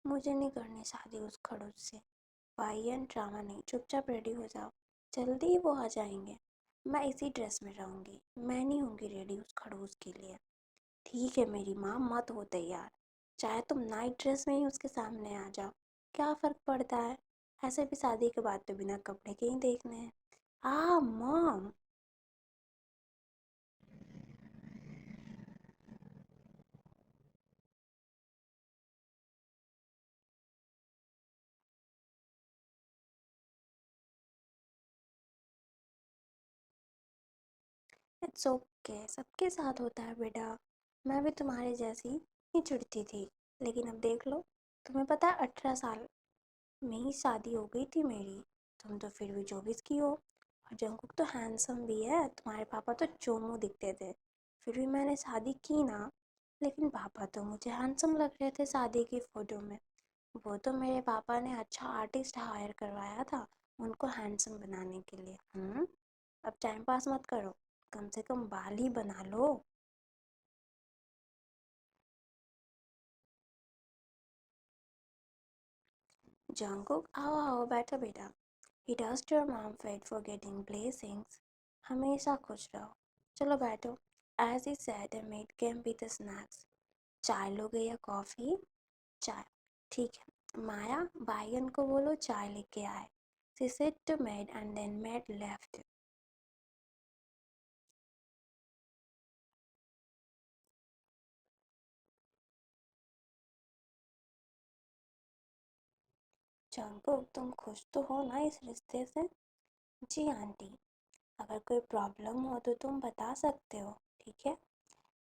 मुझे नहीं करनी शादी उस खड़ूस से। वाहियात ड्रामा नहीं, चुपचाप रेडी हो जाओ, जल्दी ही वो आ जाएंगे। मैं इसी ड्रेस में रहूंगी, मैं नहीं होंगी रेडी उस खड़ूस के लिए। ठीक है मेरी माँ, मत हो तैयार, चाहे तुम नाइट ड्रेस में ही उसके सामने आ जाओ, क्या फ़र्क पड़ता है। ऐसे भी शादी के बाद तो बिना कपड़े के ही देखने हैं। मॉम। इट्स ओके, सबके साथ होता है बेटा। मैं भी तुम्हारे जैसी ही चिढ़ती थी, लेकिन अब देख लो, तुम्हें पता है 18 साल में ही शादी हो गई थी मेरी। तुम तो फिर भी 24 की हो। और जंकुक तो हैंडसम भी है, तुम्हारे पापा तो चोमू दिखते थे। फिर भी मैंने शादी की ना। लेकिन पापा तो मुझे हैंडसम लग रहे थे शादी की फ़ोटो में। वो तो मेरे पापा ने अच्छा आर्टिस्ट हायर करवाया था उनको हैंडसम बनाने के लिए। अब टाइम पास मत करो, कम से कम बाल ही बना लो। जंकुक, आओ आओ बैठो बेटा। He asked your mom fed for getting blessings. हमेशा खुश रहो। चलो बैठो। As he said, a maid came with the snacks. चाय लोगे या कॉफ़ी? चाय। ठीक है। माया, बायन को बोलो चाय लेके आए। She said to maid and then maid left. Jungkook, तुम खुश तो हो ना इस रिश्ते से? जी आंटी, अगर कोई प्रॉब्लम हो तो तुम बता सकते हो, ठीक है?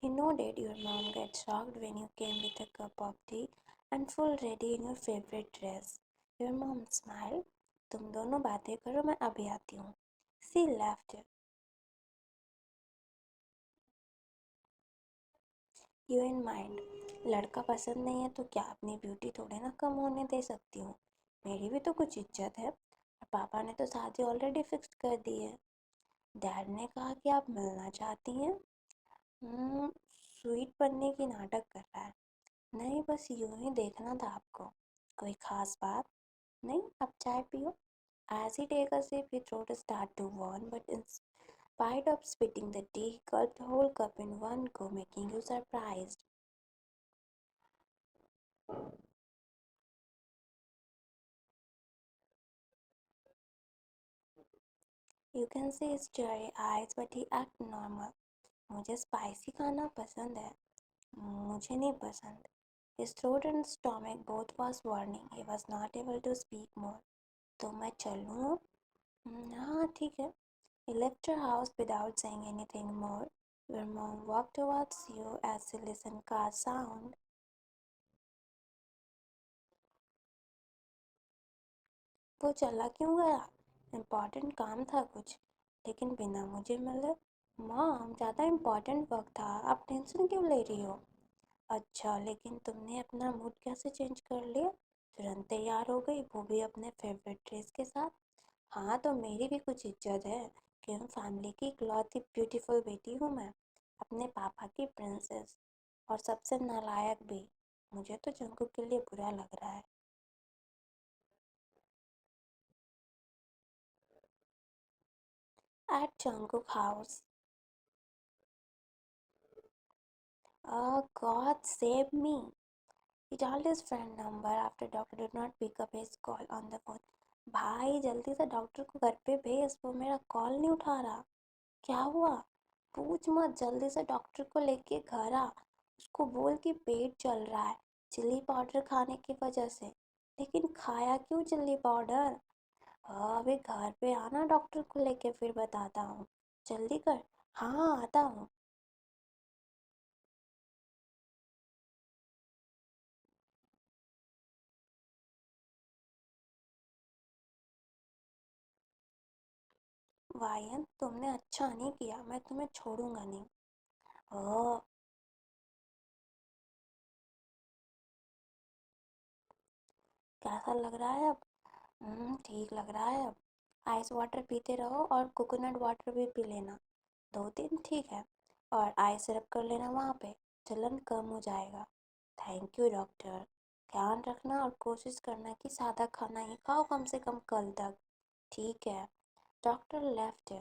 He nodded. Your mom gets shocked when you came with a cup of tea and full ready in your favorite dress. Your mom smiled. तुम दोनों बातें करो, मैं अभी आती हूँ। She left. You in mind. लड़का पसंद नहीं है तो क्या अपनी ब्यूटी थोड़े ना कम होने दे सकती हूँ। मेरी भी तो कुछ इज्जत है। और पापा ने तो शादी ऑलरेडी फिक्स कर दी है। डैड ने कहा कि आप मिलना चाहती हैं। हम्म, स्वीट बनने की नाटक कर रहा है। नहीं, बस यूं ही देखना था आपको। कोई खास बात? नहीं, अब चाय पियो। As he take a sip, his throat start to warm, but in spite of spitting the tea, he gulped the whole cup in one go, making you surprised. You can see his cherry eyes, but he act normal. मुझे spicy खाना पसंद है, मुझे नहीं पसंद। His throat and stomach both was warning. He was not able to speak more. तो मैं चलूँ? हाँ ठीक है। He left her house without saying anything more. Your mom walked towards you as she listened car sound. वो चला क्यों गया? इम्पोर्टेंट काम था कुछ, लेकिन बिना मुझे मिले। मॉम, ज़्यादा इम्पोर्टेंट वर्क था, आप टेंशन क्यों ले रही हो? अच्छा, लेकिन तुमने अपना मूड कैसे चेंज कर लिया? तुरंत तैयार हो गई, वो भी अपने फेवरेट ड्रेस के साथ। हाँ तो मेरी भी कुछ इज्जत है, कि हम फैमिली की इकलौती ब्यूटीफुल बेटी हूँ मैं, अपने पापा की प्रिंसेस। और सबसे नालायक भी। मुझे तो जंकुक के लिए बुरा लग रहा है। At Jungkook house. God save me. He dialed his friend number after doctor did not pick up his call on the phone. भाई जल्दी से डॉक्टर को घर पे भेज, वो मेरा कॉल नहीं उठा रहा। क्या हुआ? पूछ मत, जल्दी से डॉक्टर को लेके घर आ। उसको बोल कि पेट चल रहा है चिल्ली पाउडर खाने की वजह से। लेकिन खाया क्यों चिल्ली पाउडर? अभी घर पे आना, डॉक्टर को लेके फिर बताता हूँ। जल्दी कर। हाँ आता हूँ। वायन, तुमने अच्छा नहीं किया, मैं तुम्हें छोड़ूंगा नहीं। ओह, कैसा लग रहा है अब? ठीक लग रहा है अब। आइस वाटर पीते रहो और कोकोनट वाटर भी पी लेना। 2 दिन ठीक है। और आइस सिरप कर लेना वहाँ पे, जलन कम हो जाएगा। Thank you doctor. ध्यान रखना और कोशिश करना कि सादा खाना ही खाओ कम से कम कल तक। ठीक है। Doctor left.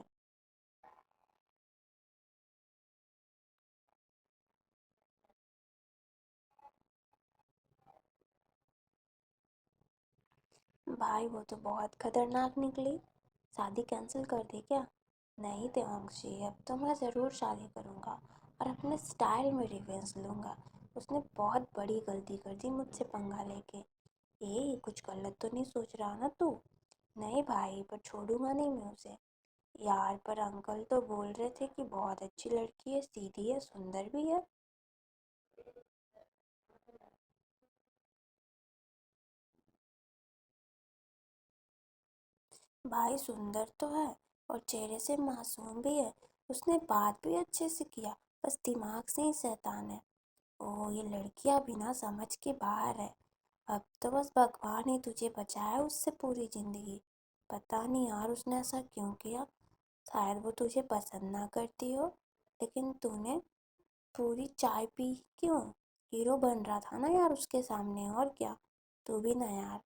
भाई वो तो बहुत खतरनाक निकली। शादी कैंसिल कर दे क्या? नहीं देवांशी, अब तो मैं ज़रूर शादी करूँगा और अपने स्टाइल में रिवेंज लूँगा। उसने बहुत बड़ी गलती कर दी मुझसे पंगा लेके। कुछ गलत तो नहीं सोच रहा ना तू? नहीं भाई, पर छोड़ूंगा नहीं मैं उसे। यार पर अंकल तो बोल रहे थे कि बहुत अच्छी लड़की है, सीधी है, सुंदर भी है। भाई सुंदर तो है और चेहरे से मासूम भी है। उसने बात भी अच्छे से किया, बस दिमाग से ही शैतान है। ओह, ये लड़कियां बिना समझ के बाहर है। अब तो बस भगवान ही तुझे बचाए उससे पूरी जिंदगी। पता नहीं यार उसने ऐसा क्यों किया। शायद वो तुझे पसंद ना करती हो, लेकिन तूने पूरी चाय पी क्यों? हीरो बन रहा था ना यार उसके सामने, और क्या। तू भी ना यार।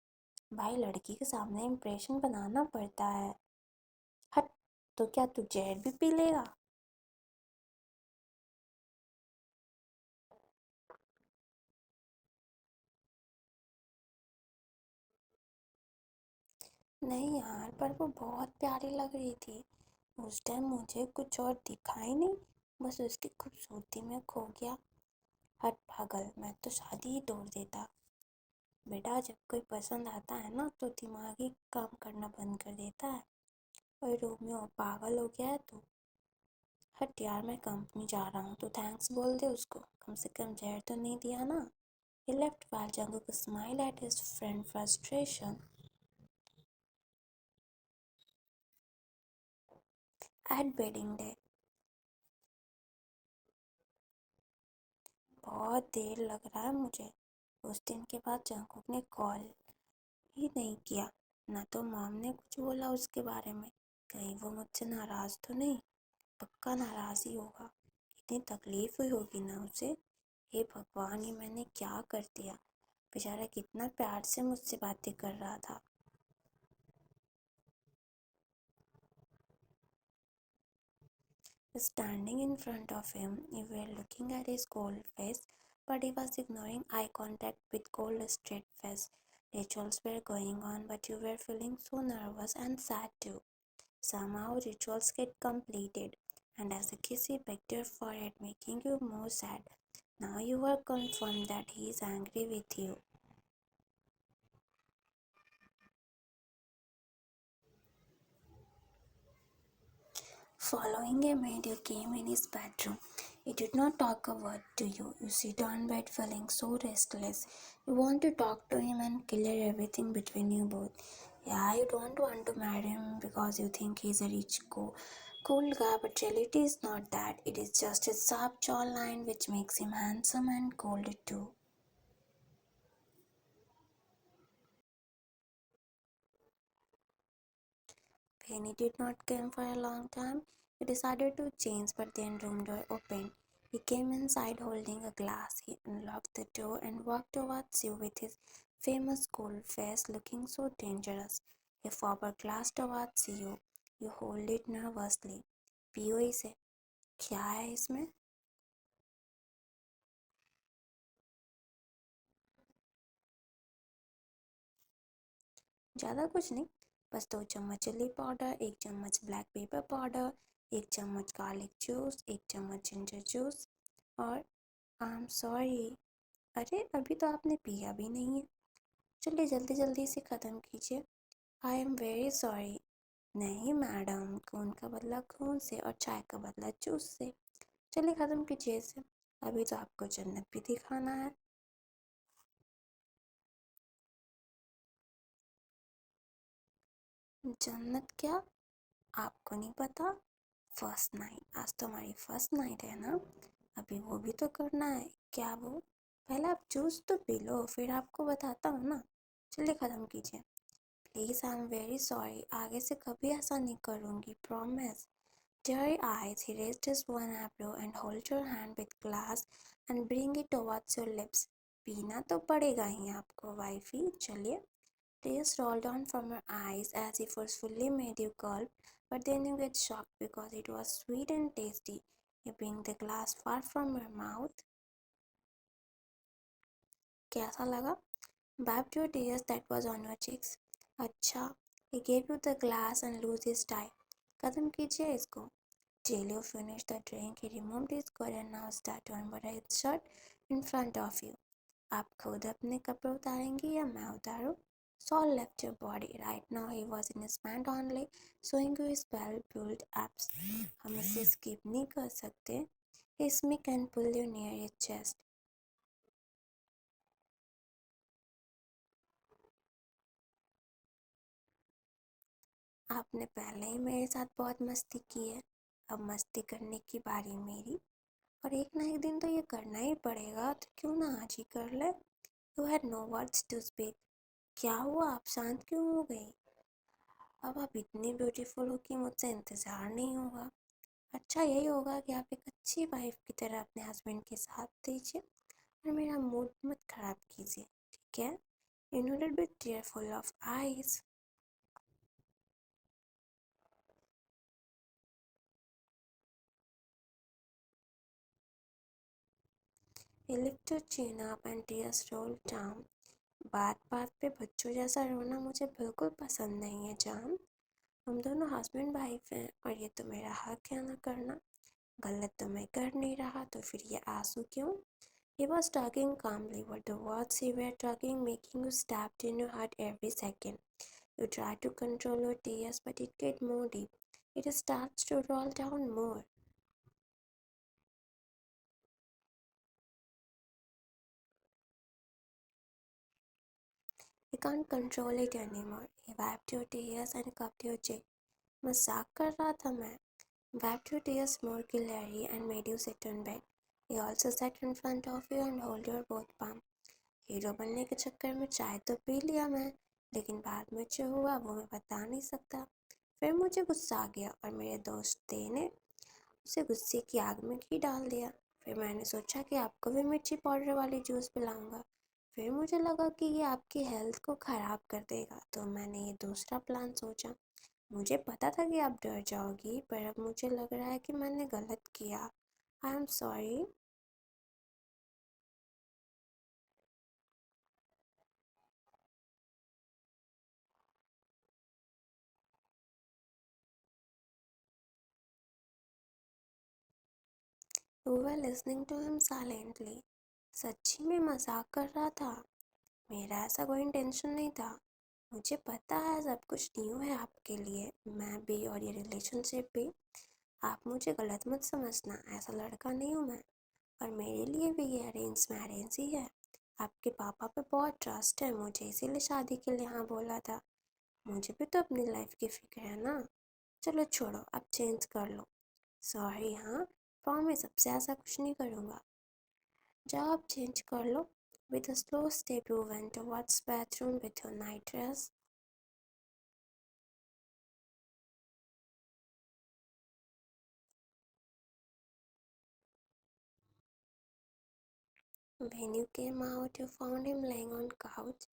भाई लड़की के सामने इम्प्रेशन बनाना पड़ता है। हट। तो क्या तू जहर भी पी लेगा? नहीं यार, पर वो बहुत प्यारी लग रही थी। उस टाइम मुझे कुछ और दिखा ही नहीं, बस उसकी खूबसूरती में खो गया। हट पागल, मैं तो शादी ही तोड़ देता। बेटा जब कोई पसंद आता है ना तो दिमाग ही काम करना बंद कर देता है। और रोमियो पागल हो गया है तू। हट यार, मैं कंपनी जा रहा हूँ तो थैंक्स बोल दे उसको, कम से कम जहर तो नहीं दिया ना। He left while Jungkook smiled at his friend's frustration. At wedding day, बहुत देर लग रहा है मुझे। उस दिन के बाद जंगकुक ने कॉल ही नहीं किया। ना तो मॉम ने कुछ बोला उसके बारे में। कहीं वो मुझसे नाराज़ तो नहीं? पक्का नाराज़ ही होगा। कितनी तकलीफ़ हुई होगी ना उसे। हे भगवान, ये मैंने क्या कर दिया। बेचारा कितना प्यार से मुझसे बातें कर रहा था। Standing in front of him, you were looking at his cold face, but he was ignoring eye contact with cold, straight face. Rituals were going on, but you were feeling so nervous and sad too. Somehow, rituals get completed, and as a kiss, he begged your forehead, making you more sad. Now you are confirmed that he is angry with you. Following a maid, you came in his bedroom. He did not talk a word to you. You sit on bed feeling so restless. You want to talk to him and clear everything between you both. Yeah, you don't want to marry him because you think he's a rich, cool guy, but reality is not that. It is just his sharp jawline which makes him handsome and cold too. When he did not come for a long time, he decided to change, but then room door opened. He came inside holding a glass. He unlocked the door and walked towards you with his famous cold face looking so dangerous. He forward glass towards you. You hold it nervously. पियो इसे। क्या है इसमें? ज़्यादा कुछ नहीं, बस 2 चम्मच चिल्ली पाउडर, 1 चम्मच ब्लैक पेपर पाउडर, 1 चम्मच गार्लिक जूस, 1 चम्मच जिंजर जूस और आई एम सॉरी। अरे अभी तो आपने पिया भी नहीं है। चलिए जल्दी जल्दी से ख़त्म कीजिए। I am very sorry. नहीं मैडम, खून का बदला खून से और चाय का बदला जूस से। चलिए ख़त्म कीजिए इसे। अभी तो आपको जन्नत भी दिखाना है। जन्नत क्या? आपको नहीं पता? फर्स्ट नाइट, आज तो हमारी फर्स्ट नाइट है ना। अभी वो भी तो करना है। क्या वो? पहले आप जूस तो पी लो, फिर आपको बताता हूँ ना। चलिए ख़त्म कीजिए। Please I am very sorry, आगे से कभी ऐसा नहीं करूँगी, promise. Teary eyes, he raised his one eyebrow and hold your hand with glass and bring it towards your lips. पीना तो पड़ेगा ही आपको वाइफी। चलिए। Tears roll down from her eyes as he forcefully made you gulp, but then you get shocked because it was sweet and tasty. You bring the glass far from your mouth. कैसा लगा? Wiped your tears that was on your cheeks. अच्छा, he gave you the glass and loosed his tie. खत्म कीजिए इसको. Till you finished the drink, he removed his coat and now started to unbutton his shirt in front of you. आप खुद अपने कपड़े उतारेंगी या मैं उतारूं? Saul left your body. Right now he was in his pant only, showing you his well-built abs. हम इसे skip नहीं कर सकते. He smirked and pulled you near his chest. आपने पहले ही मेरे साथ बहुत मस्ती की है. अब मस्ती करने की बारी मेरी. और एक ना एक दिन तो ये करना ही पड़ेगा, तो क्यों ना आज ही कर ले. You had no words to speak. क्या हुआ? आप शांत क्यों हो गई? अब आप इतनी ब्यूटीफुल हो कि मुझसे इंतज़ार नहीं होगा. अच्छा यही होगा कि आप एक अच्छी वाइफ की तरह अपने हस्बैंड के साथ दीजिए और मेरा मूड मत ख़राब कीजिए, ठीक है? You need be tearful of eyes. He lift your chin up and tears roll down. बात बात पे बच्चों जैसा रोना मुझे बिल्कुल पसंद नहीं है जान. हम दोनों हस्बैंड वाइफ हैं और ये तो मेरा हक है ना करना. गलत तो मैं कर नहीं रहा, तो फिर ये आंसू क्यों? He was talking calmly, but the words he were talking making you stabbed in your heart every second. You try to control your tears, but it gets more deep. It starts to roll down more. You can't control it anymore. He wiped your tears and cupped your cheek. मजाक कर रहा था मैं. Wiped your tears more clearly and made you sit on bed. He also sat in front of you and held your both palms. Hero बनने के चक्कर में चाय तो पी लिया मैं, लेकिन बाद में जो हुआ वो मैं बता नहीं सकता. फिर मुझे गुस्सा आ गया और मेरे दोस्त दे ने उसे गुस्से की आग में घी डाल दिया. फिर मैंने सोचा कि आपको भी मिर्ची पाउडर वाली जूस पिलाऊंगा. फिर मुझे लगा कि ये आपकी हेल्थ को ख़राब कर देगा, तो मैंने ये दूसरा प्लान सोचा. मुझे पता था कि आप डर जाओगी, पर अब मुझे लग रहा है कि मैंने गलत किया. I am sorry. You were listening to him silently. सच्ची में मजाक कर रहा था. मेरा ऐसा कोई इंटेंशन नहीं था. मुझे पता है सब कुछ न्यू है आपके लिए, मैं भी और ये रिलेशनशिप भी. आप मुझे गलत मत समझना, ऐसा लड़का नहीं हूँ मैं. और मेरे लिए भी ये अरेंज मैरिज ही है. आपके पापा पे बहुत ट्रस्ट है मुझे, इसीलिए शादी के लिए हाँ बोला था. मुझे भी तो अपनी लाइफ की फिक्र है ना. चलो छोड़ो, अब चेंज कर लो. सॉरी हाँ, प्रॉमिस अब से ऐसा कुछ नहीं करूँगा. जाओ आप चेंज कर लो. With a slow step you went towards bathroom with your night dress. When you came out, you found him lying on couch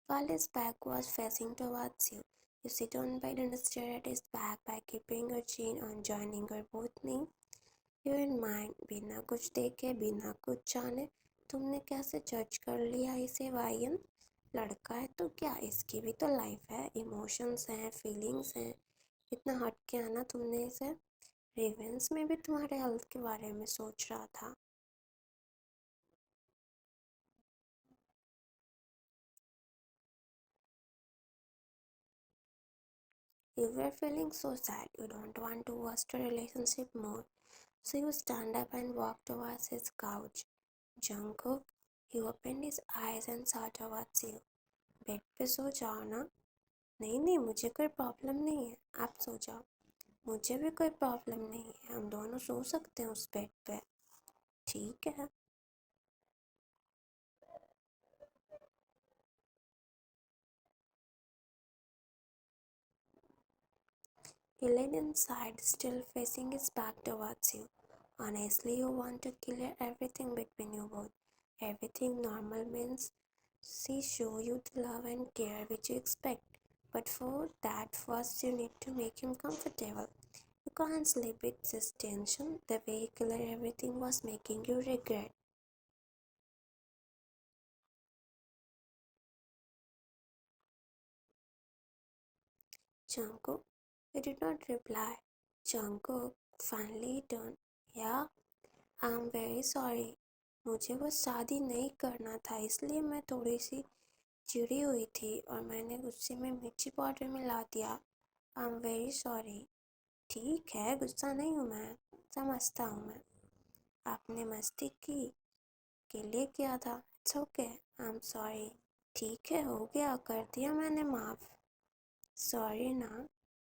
while his back was facing towards you. You sit on bed and stare at his back by keeping your chin on, joining your both knee. You in mind, बिना कुछ देखे, बिना कुछ जाने, तुमने कैसे जज कर लिया इसे वायन? लड़का है तो क्या, इसकी भी तो लाइफ है, इमोशंस हैं, फीलिंग्स हैं. इतना हट के आना तुमने इसे. रेवेंस में भी तुम्हारे हेल्थ के बारे में सोच रहा था. You were feeling so sad, you don't want to watch the relationship more. So you stand up and walk towards his couch. Jungkook, he opened his eyes and saw towards you. Bed पे सो जाओ ना. नहीं नहीं, मुझे कोई problem नहीं है, आप सो जाओ. मुझे भी कोई प्रॉब्लम नहीं है, हम दोनों सो सकते हैं उस बेड पे. ठीक है. He laid inside, still facing his back towards you. Honestly, you want to clear everything between you both. Everything normal means she show you the love and care which you expect. But for that first you need to make him comfortable. You can't sleep with this tension. The vehicle and everything was making you regret. Jungkook, he did not reply. Jungkook finally turned. Yeah, I'm very sorry. मुझे वो शादी नहीं करना था इसलिए मैं थोड़ी सी चिड़ी हुई थी और मैंने गुस्से में मिर्ची पाउडर मिला दिया। I am very sorry. ठीक है, गुस्सा नहीं हूँ मैं, समझता हूँ मैं। आपने मस्ती की के लिए किया था। It's okay, I am sorry. ठीक है, हो गया, कर दिया मैंने माफ़। सॉरी ना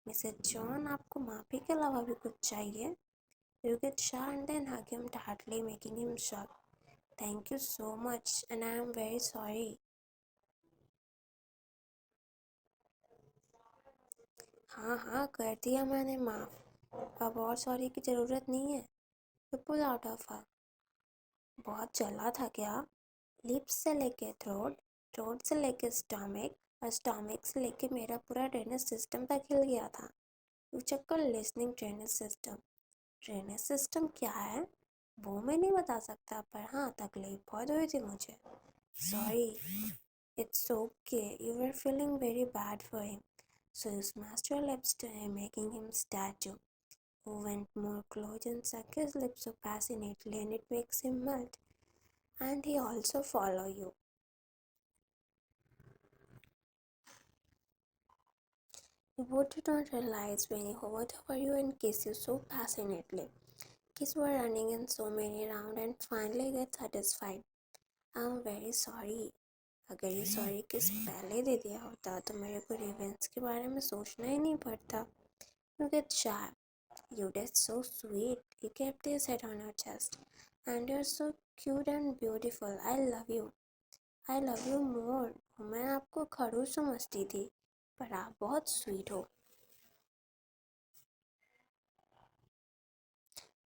मिसेस जॉन, आपको माफ़ी के अलावा भी कुछ चाहिए? You get shy and then hug him tightly, making him shock. Thank you so much, and I am very sorry. हाँ हाँ, कर दिया मैंने माफ़। अब और सॉरी की ज़रूरत नहीं है। तो पुल आउट ऑफ हर। बहुत जला था क्या? लिप्स से लेके थ्रोट, थ्रोट से लेके स्टमक और स्टमक से लेके मेरा पूरा ड्रेनेज सिस्टम तक हिल गया था। यू चक्कर listening drainage system. Drainage system क्या है वो मैं नहीं बता सकता, पर हाँ तकलीफ बहुत हुई थी मुझे। Sorry. It's okay, you were feeling very bad for him, so you smashed your lips to him, making him statue. Who went more close and sucked his lips so passionately, and it makes him melt. And he also follow you. What did not realize when he hovered over you and kissed you so passionately. Kids were running in so many rounds and finally get satisfied. I'm very sorry. अगर ये sorry किस पहले दे दिया होता तो मेरे को revenge के बारे में सोचना ही नहीं पड़ता। You get shy. You did so sweet. You kept his head on your chest. And you're so cute and beautiful. I love you. I love you more. मैं आपको खड़ूस समझती थी, पर आप बहुत स्वीट हो।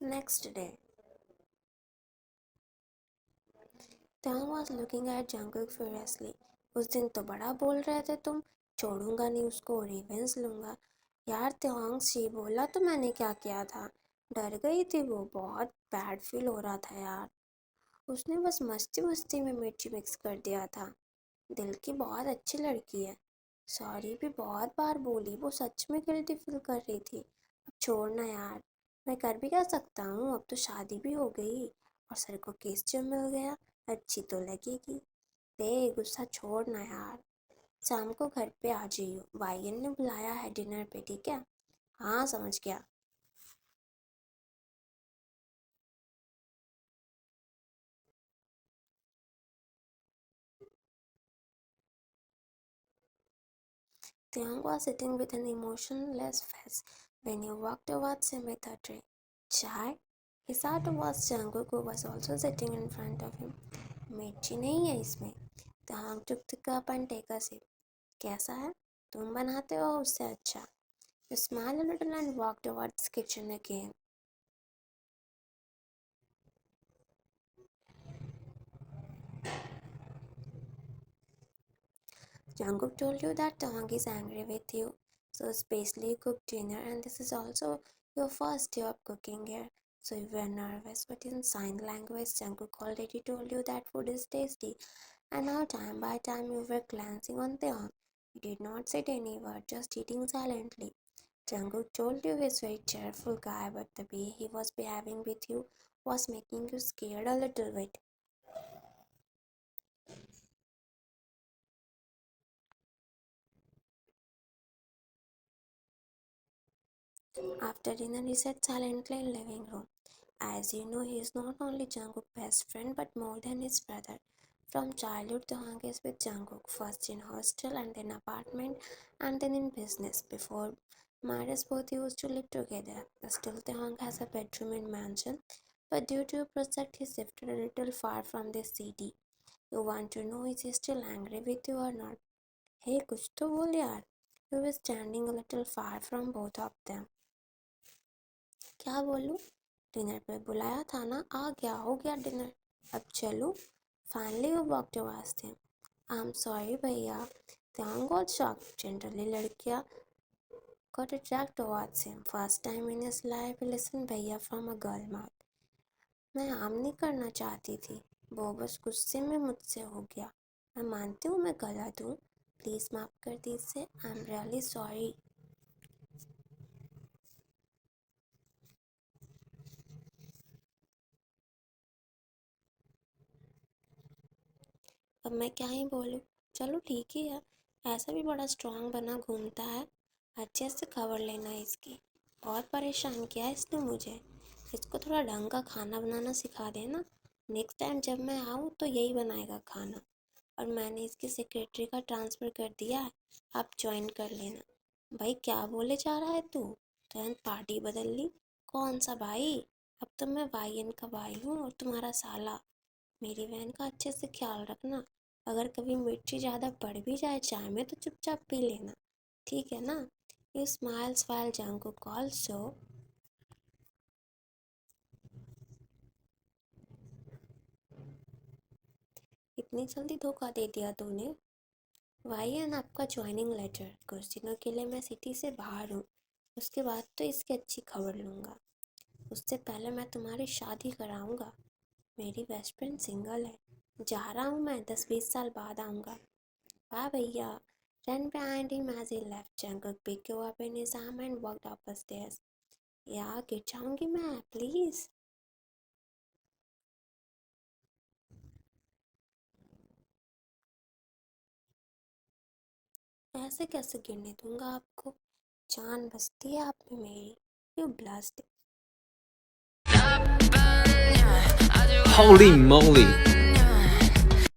Next day, Tang was looking at Jungkook furiously. उस दिन तो बड़ा बोल रहे थे तुम, छोड़ूंगा नहीं उसको, रिवेंज लूंगा। यार त्योंग शी बोला तो मैंने क्या किया था? डर गई थी वो, बहुत बैड फील हो रहा था यार। उसने बस मस्ती मस्ती में मिर्ची मिक्स कर दिया था। दिल की बहुत अच्छी लड़की है। सॉरी भी बहुत बार बोली, वो सच में गिल्टी फील कर रही थी। अब छोड़ना यार, मैं कर भी क्या सकता हूँ, अब तो शादी भी हो गई और सर को केस जब मिल गया, अच्छी तो लगेगी। दे गुस्सा छोड़ना यार। शाम को घर पे आ जाइयो, वाइगन ने बुलाया है डिनर पे, ठीक है? हाँ समझ गया। Tiang was sitting with an emotionless face when you walked towards him with a tray. Chai? He saw towards Jungkook who was also sitting in front of him. मिर्ची नहीं है इसमें। Tiang took the cup and take a sip. कैसा है? तुम बनाते हो उससे अच्छा। You smiled a little and walked towards the kitchen again. Jungkook told you that Tang is angry with you, so especially you cooked dinner, and this is also your first day of cooking here. So you were nervous, but in sign language, Jungkook already told you that food is tasty, and now time by time you were glancing on Taeyong. You did not say any word, just eating silently. Jungkook told you he's a very cheerful guy, but the way he was behaving with you was making you scared a little bit. After dinner, he sat silently in living room. As you know, he is not only Jungkook's best friend but more than his brother. From childhood, Tahang is with Jungkook, first in hostel and then apartment and then in business. Before marriage, both used to live together. Still, Tahang has a bedroom in mansion, but due to a project, he shifted a little far from the city. You want to know is he still angry with you or not? Hey, कुछ तो बोल यार. He was standing a little far from both of them. क्या बोलूं? Dinner पे बुलाया था ना, आ गया, हो गया डिनर। अब चलूं? Finally, we walked towards him. I'm sorry, भैया. The young got shocked. Generally, लड़कियां got attracted towards him. First time in his life, he listened भैया from a girl mouth. मैं आम नहीं करना चाहती थी, वो बस गुस्से में मुझसे हो गया. मैं मानती हूँ मैं गलत हूँ. प्लीज़ माफ़ कर दीजिए. I am really sorry. अब मैं क्या ही बोलूँ. चलो ठीक ही है. ऐसा भी बड़ा स्ट्रांग बना घूमता है. अच्छे से खबर लेना इसकी. बहुत परेशान किया है इसने मुझे. इसको थोड़ा ढंग का खाना बनाना सिखा देना. नेक्स्ट टाइम जब मैं आऊँ तो यही बनाएगा खाना. और मैंने इसकी सेक्रेटरी का ट्रांसफ़र कर दिया है. आप ज्वाइन कर लेना. भाई क्या बोले जा रहा है तू. तुरंत पार्टी बदल ली. कौन सा भाई. अब तो मैं भाईयन का भाई हूँ और तुम्हारा साला. मेरी बहन का अच्छे से ख्याल रखना. अगर कभी मिर्ची ज़्यादा बढ़ भी जाए चाय में तो चुपचाप पी लेना. ठीक है ना. You smiles while Jungkook also. इतनी जल्दी धोखा दे दिया तूने. भाई एन आपका ज्वाइनिंग लेटर. कुछ दिनों के लिए मैं सिटी से बाहर हूँ. उसके बाद तो इसकी अच्छी खबर लूँगा. उससे पहले मैं तुम्हारी शादी कराऊँगा. मेरी बेस्ट फ्रेंड सिंगल है. जा रहा हूँ मैं. 10-20 साल बाद आऊँगा. बाय भैया. Ran behind him as he left. Jungkook picked him up in his arm and walked up the stairs. यार गिर जाऊंगी मैं. प्लीज. ऐसे कैसे गिरने दूंगा आपको. जान बसती है आप में मेरी. You blast. Holy moly!